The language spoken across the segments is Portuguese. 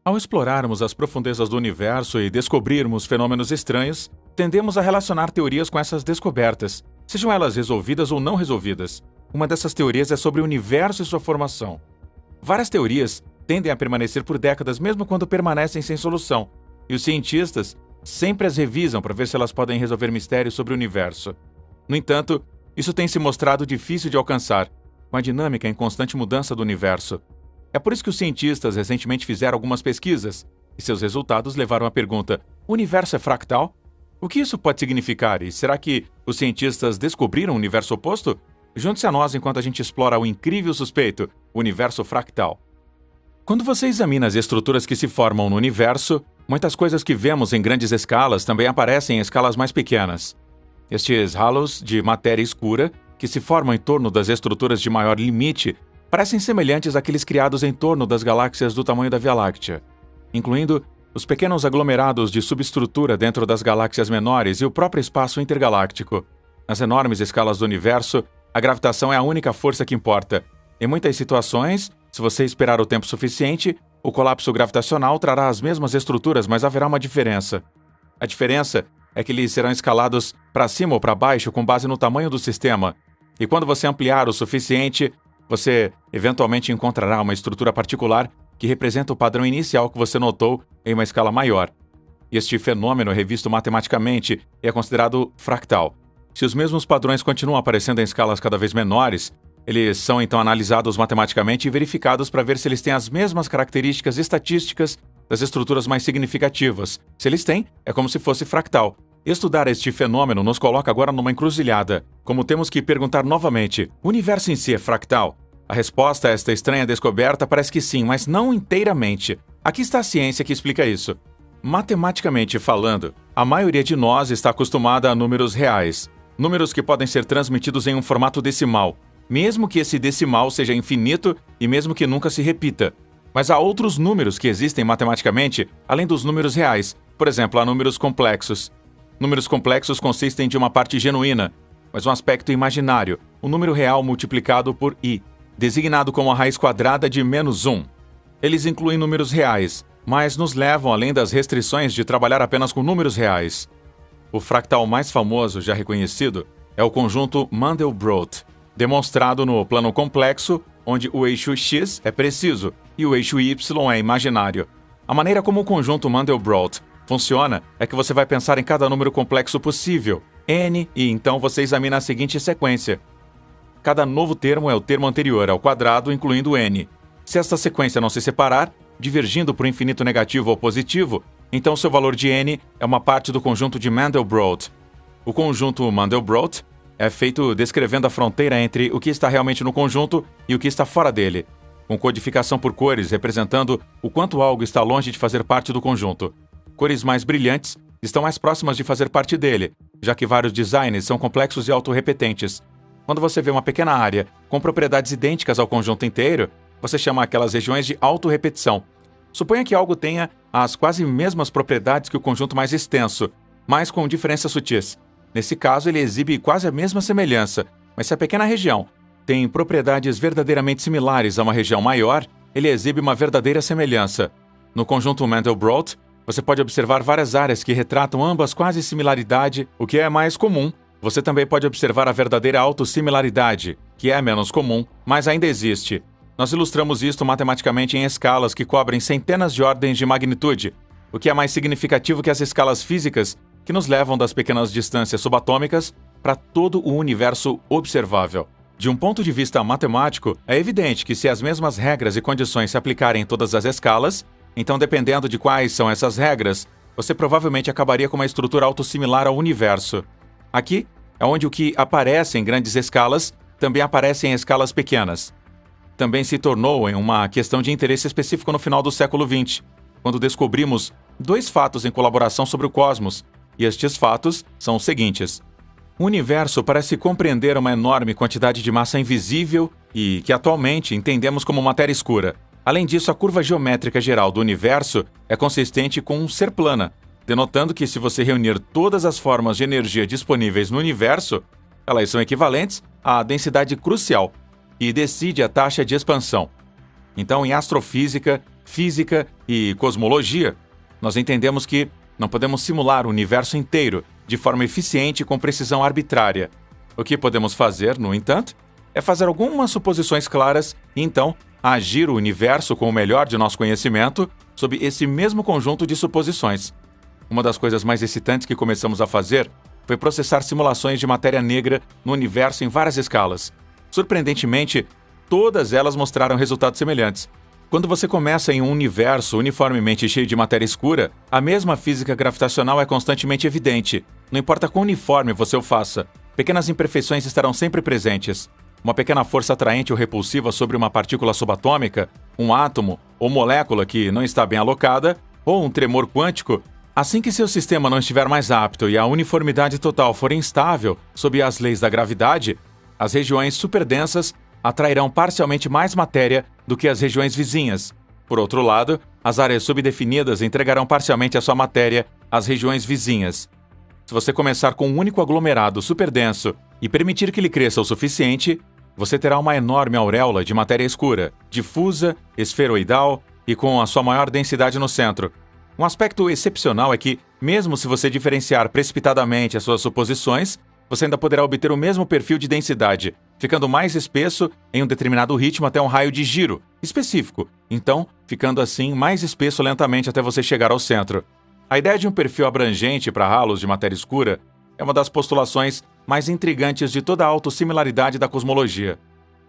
Ao explorarmos as profundezas do universo e descobrirmos fenômenos estranhos, tendemos a relacionar teorias com essas descobertas, sejam elas resolvidas ou não resolvidas. Uma dessas teorias é sobre o universo e sua formação. Várias teorias tendem a permanecer por décadas mesmo quando permanecem sem solução, e os cientistas sempre as revisam para ver se elas podem resolver mistérios sobre o universo. No entanto, isso tem se mostrado difícil de alcançar, com a dinâmica em constante mudança do universo. É por isso que os cientistas recentemente fizeram algumas pesquisas, e seus resultados levaram à pergunta: o universo é fractal? O que isso pode significar? E será que os cientistas descobriram o universo oposto? Junte-se a nós enquanto a gente explora o incrível suspeito, o universo fractal. Quando você examina as estruturas que se formam no universo, muitas coisas que vemos em grandes escalas também aparecem em escalas mais pequenas. Estes halos de matéria escura, que se formam em torno das estruturas de maior limite, parecem semelhantes àqueles criados em torno das galáxias do tamanho da Via Láctea, incluindo os pequenos aglomerados de subestrutura dentro das galáxias menores e o próprio espaço intergaláctico. Nas enormes escalas do universo, a gravitação é a única força que importa. Em muitas situações, se você esperar o tempo suficiente, o colapso gravitacional trará as mesmas estruturas, mas haverá uma diferença. A diferença é que eles serão escalados para cima ou para baixo com base no tamanho do sistema. E quando você ampliar o suficiente, você eventualmente encontrará uma estrutura particular que representa o padrão inicial que você notou em uma escala maior. Este fenômeno é revisto matematicamente e é considerado fractal. Se os mesmos padrões continuam aparecendo em escalas cada vez menores, eles são então analisados matematicamente e verificados para ver se eles têm as mesmas características estatísticas das estruturas mais significativas. Se eles têm, é como se fosse fractal. Estudar este fenômeno nos coloca agora numa encruzilhada, como temos que perguntar novamente: o universo em si é fractal? A resposta a esta estranha descoberta parece que sim, mas não inteiramente. Aqui está a ciência que explica isso. Matematicamente falando, a maioria de nós está acostumada a números reais. Números que podem ser transmitidos em um formato decimal, mesmo que esse decimal seja infinito e mesmo que nunca se repita. Mas há outros números que existem matematicamente, além dos números reais. Por exemplo, há números complexos. Números complexos consistem de uma parte genuína, mas um aspecto imaginário, um número real multiplicado por i, designado como a raiz quadrada de -1. Eles incluem números reais, mas nos levam além das restrições de trabalhar apenas com números reais. O fractal mais famoso já reconhecido é o conjunto Mandelbrot, demonstrado no plano complexo, onde o eixo x é preciso e o eixo y é imaginário. A maneira como o conjunto Mandelbrot funciona é que você vai pensar em cada número complexo possível, n, e então você examina a seguinte sequência. Cada novo termo é o termo anterior ao quadrado, incluindo n. Se esta sequência não se separar, divergindo para o infinito negativo ou positivo, então seu valor de n é uma parte do conjunto de Mandelbrot. O conjunto Mandelbrot é feito descrevendo a fronteira entre o que está realmente no conjunto e o que está fora dele, com codificação por cores representando o quanto algo está longe de fazer parte do conjunto. Cores mais brilhantes estão mais próximas de fazer parte dele, já que vários designs são complexos e autorrepetentes. Quando você vê uma pequena área com propriedades idênticas ao conjunto inteiro, você chama aquelas regiões de autorrepetição. Suponha que algo tenha as quase mesmas propriedades que o conjunto mais extenso, mas com diferenças sutis. Nesse caso, ele exibe quase a mesma semelhança, mas se a pequena região tem propriedades verdadeiramente similares a uma região maior, ele exibe uma verdadeira semelhança. No conjunto Mandelbrot, você pode observar várias áreas que retratam ambas quase similaridade, o que é mais comum. Você também pode observar a verdadeira autossimilaridade, que é menos comum, mas ainda existe. Nós ilustramos isto matematicamente em escalas que cobrem centenas de ordens de magnitude, o que é mais significativo que as escalas físicas que nos levam das pequenas distâncias subatômicas para todo o universo observável. De um ponto de vista matemático, é evidente que se as mesmas regras e condições se aplicarem em todas as escalas, então dependendo de quais são essas regras, você provavelmente acabaria com uma estrutura autossimilar ao universo. Aqui é onde o que aparece em grandes escalas também aparece em escalas pequenas. Também se tornou em uma questão de interesse específico no final do século XX, quando descobrimos dois fatos em colaboração sobre o cosmos, e estes fatos são os seguintes. O universo parece compreender uma enorme quantidade de massa invisível e que atualmente entendemos como matéria escura. Além disso, a curva geométrica geral do universo é consistente com ser plana, denotando que se você reunir todas as formas de energia disponíveis no universo, elas são equivalentes à densidade crucial, que decide a taxa de expansão. Então, em astrofísica, física e cosmologia, nós entendemos que não podemos simular o universo inteiro de forma eficiente e com precisão arbitrária. O que podemos fazer, no entanto, é fazer algumas suposições claras e, então, agir o universo com o melhor de nosso conhecimento sob esse mesmo conjunto de suposições. Uma das coisas mais excitantes que começamos a fazer foi processar simulações de matéria negra no universo em várias escalas. Surpreendentemente, todas elas mostraram resultados semelhantes. Quando você começa em um universo uniformemente cheio de matéria escura, a mesma física gravitacional é constantemente evidente. Não importa quão uniforme você o faça, pequenas imperfeições estarão sempre presentes. Uma pequena força atraente ou repulsiva sobre uma partícula subatômica, um átomo ou molécula que não está bem alocada, ou um tremor quântico. Assim que seu sistema não estiver mais apto e a uniformidade total for instável sob as leis da gravidade, as regiões superdensas atrairão parcialmente mais matéria do que as regiões vizinhas. Por outro lado, as áreas subdefinidas entregarão parcialmente a sua matéria às regiões vizinhas. Se você começar com um único aglomerado superdenso e permitir que ele cresça o suficiente, você terá uma enorme auréola de matéria escura, difusa, esferoidal e com a sua maior densidade no centro. Um aspecto excepcional é que, mesmo se você diferenciar precipitadamente as suas suposições, você ainda poderá obter o mesmo perfil de densidade, ficando mais espesso em um determinado ritmo até um raio de giro específico, então ficando assim mais espesso lentamente até você chegar ao centro. A ideia de um perfil abrangente para halos de matéria escura é uma das postulações mais intrigantes de toda a autossimilaridade da cosmologia.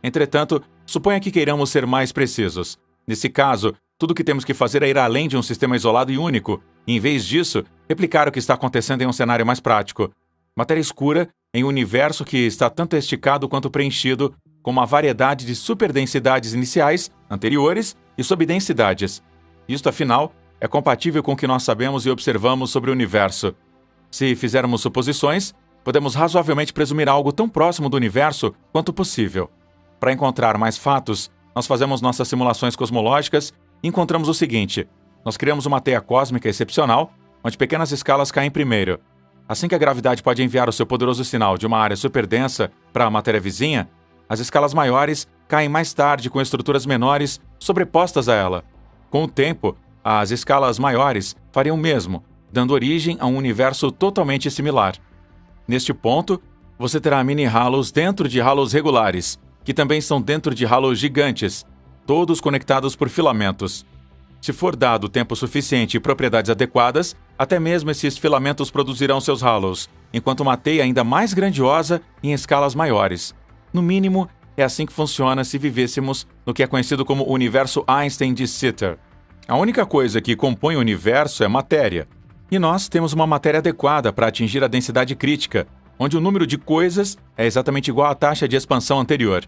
Entretanto, suponha que queiramos ser mais precisos. Nesse caso, tudo o que temos que fazer é ir além de um sistema isolado e único, e, em vez disso, replicar o que está acontecendo em um cenário mais prático. Matéria escura em um universo que está tanto esticado quanto preenchido, com uma variedade de superdensidades iniciais, anteriores e subdensidades. Isto, afinal, é compatível com o que nós sabemos e observamos sobre o universo. Se fizermos suposições, podemos razoavelmente presumir algo tão próximo do universo quanto possível. Para encontrar mais fatos, nós fazemos nossas simulações cosmológicas e encontramos o seguinte: nós criamos uma teia cósmica excepcional, onde pequenas escalas caem primeiro. Assim que a gravidade pode enviar o seu poderoso sinal de uma área superdensa para a matéria vizinha, as escalas maiores caem mais tarde com estruturas menores sobrepostas a ela. Com o tempo, as escalas maiores fariam o mesmo, dando origem a um universo totalmente similar. Neste ponto, você terá mini-halos dentro de halos regulares, que também estão dentro de halos gigantes, todos conectados por filamentos. Se for dado tempo suficiente e propriedades adequadas, até mesmo esses filamentos produzirão seus halos, enquanto uma teia ainda mais grandiosa em escalas maiores. No mínimo, é assim que funciona se vivêssemos no que é conhecido como o universo Einstein de Sitter. A única coisa que compõe o universo é matéria, e nós temos uma matéria adequada para atingir a densidade crítica, onde o número de coisas é exatamente igual à taxa de expansão anterior.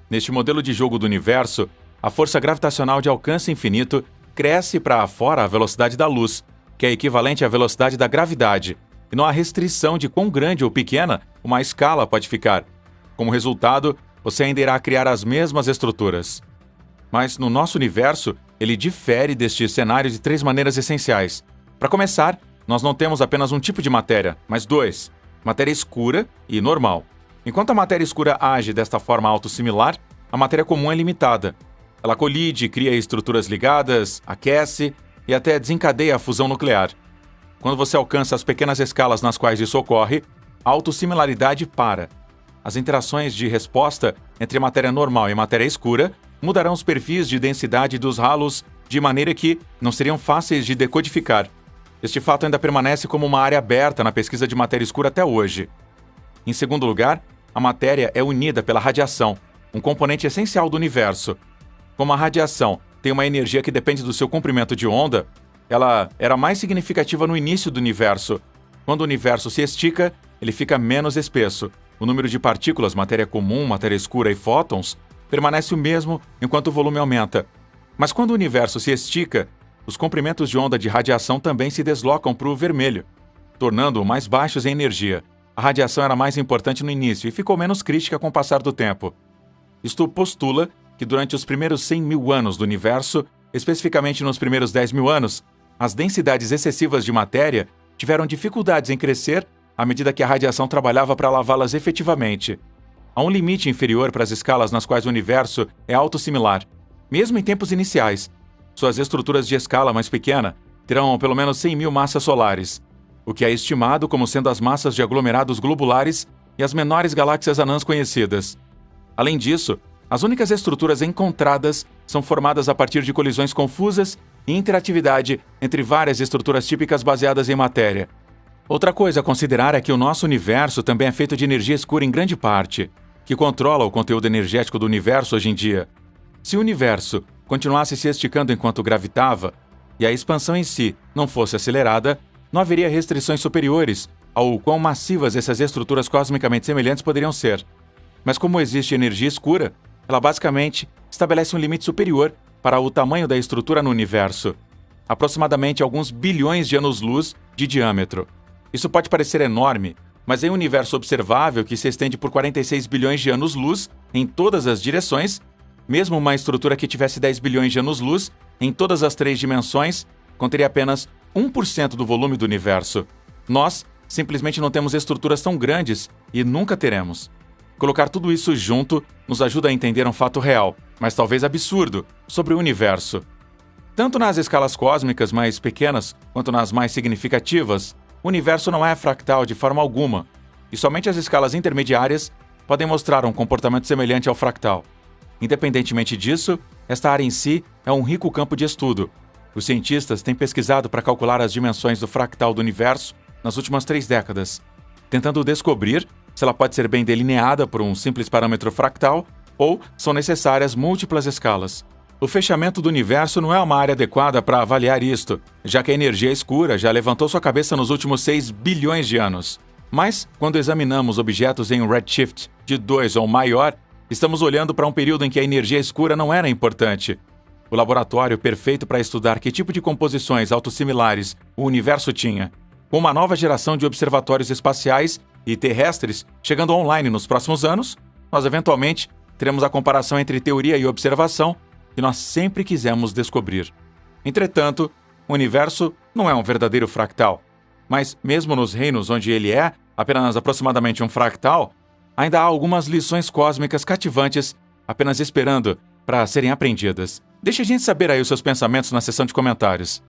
Neste modelo de jogo do universo, a força gravitacional de alcance infinito cresce para fora a velocidade da luz, que é equivalente à velocidade da gravidade, e não há restrição de quão grande ou pequena uma escala pode ficar. Como resultado, você ainda irá criar as mesmas estruturas. Mas no nosso universo, ele difere deste cenário de 3 maneiras essenciais. Para começar, nós não temos apenas um tipo de matéria, mas 2: matéria escura e normal. Enquanto a matéria escura age desta forma autossimilar, a matéria comum é limitada. Ela colide, cria estruturas ligadas, aquece e até desencadeia a fusão nuclear. Quando você alcança as pequenas escalas nas quais isso ocorre, a autossimilaridade para. As interações de resposta entre matéria normal e matéria escura mudarão os perfis de densidade dos halos de maneira que não seriam fáceis de decodificar. Este fato ainda permanece como uma área aberta na pesquisa de matéria escura até hoje. Em segundo lugar, a matéria é unida pela radiação, um componente essencial do universo. Como a radiação tem uma energia que depende do seu comprimento de onda, ela era mais significativa no início do universo. Quando o universo se estica, ele fica menos espesso. O número de partículas, matéria comum, matéria escura e fótons, permanece o mesmo enquanto o volume aumenta. Mas quando o universo se estica, os comprimentos de onda de radiação também se deslocam para o vermelho, tornando-o mais baixos em energia. A radiação era mais importante no início e ficou menos crítica com o passar do tempo. Isto postula que durante os primeiros 100 mil anos do universo, especificamente nos primeiros 10 mil anos, as densidades excessivas de matéria tiveram dificuldades em crescer à medida que a radiação trabalhava para lavá-las efetivamente. Há um limite inferior para as escalas nas quais o universo é autossimilar, mesmo em tempos iniciais. suas estruturas de escala mais pequena terão pelo menos 100 mil massas solares, o que é estimado como sendo as massas de aglomerados globulares e as menores galáxias anãs conhecidas. Além disso, as únicas estruturas encontradas são formadas a partir de colisões confusas e interatividade entre várias estruturas típicas baseadas em matéria. Outra coisa a considerar é que o nosso universo também é feito de energia escura em grande parte, que controla o conteúdo energético do universo hoje em dia. Se o universo continuasse se esticando enquanto gravitava, e a expansão em si não fosse acelerada, não haveria restrições superiores ao quão massivas essas estruturas cosmicamente semelhantes poderiam ser. Mas como existe energia escura, ela basicamente estabelece um limite superior para o tamanho da estrutura no universo, aproximadamente alguns bilhões de anos-luz de diâmetro. Isso pode parecer enorme, mas em um universo observável que se estende por 46 bilhões de anos-luz em todas as direções, mesmo uma estrutura que tivesse 10 bilhões de anos-luz em todas as 3 dimensões, conteria apenas 1% do volume do universo. Nós simplesmente não temos estruturas tão grandes e nunca teremos. Colocar tudo isso junto nos ajuda a entender um fato real, mas talvez absurdo, sobre o universo. Tanto nas escalas cósmicas mais pequenas quanto nas mais significativas, o universo não é fractal de forma alguma, e somente as escalas intermediárias podem mostrar um comportamento semelhante ao fractal. Independentemente disso, esta área em si é um rico campo de estudo. Os cientistas têm pesquisado para calcular as dimensões do fractal do universo nas últimas 3 décadas, tentando descobrir se ela pode ser bem delineada por um simples parâmetro fractal ou são necessárias múltiplas escalas. O fechamento do universo não é uma área adequada para avaliar isto, já que a energia escura já levantou sua cabeça nos últimos 6 bilhões de anos. Mas, quando examinamos objetos em um redshift de 2 ou maior, estamos olhando para um período em que a energia escura não era importante. O laboratório perfeito para estudar que tipo de composições autossimilares o universo tinha. Com uma nova geração de observatórios espaciais e terrestres chegando online nos próximos anos, nós eventualmente teremos a comparação entre teoria e observação que nós sempre quisemos descobrir. Entretanto, o universo não é um verdadeiro fractal, mas mesmo nos reinos onde ele é apenas aproximadamente um fractal, ainda há algumas lições cósmicas cativantes apenas esperando para serem aprendidas. Deixe a gente saber aí os seus pensamentos na seção de comentários.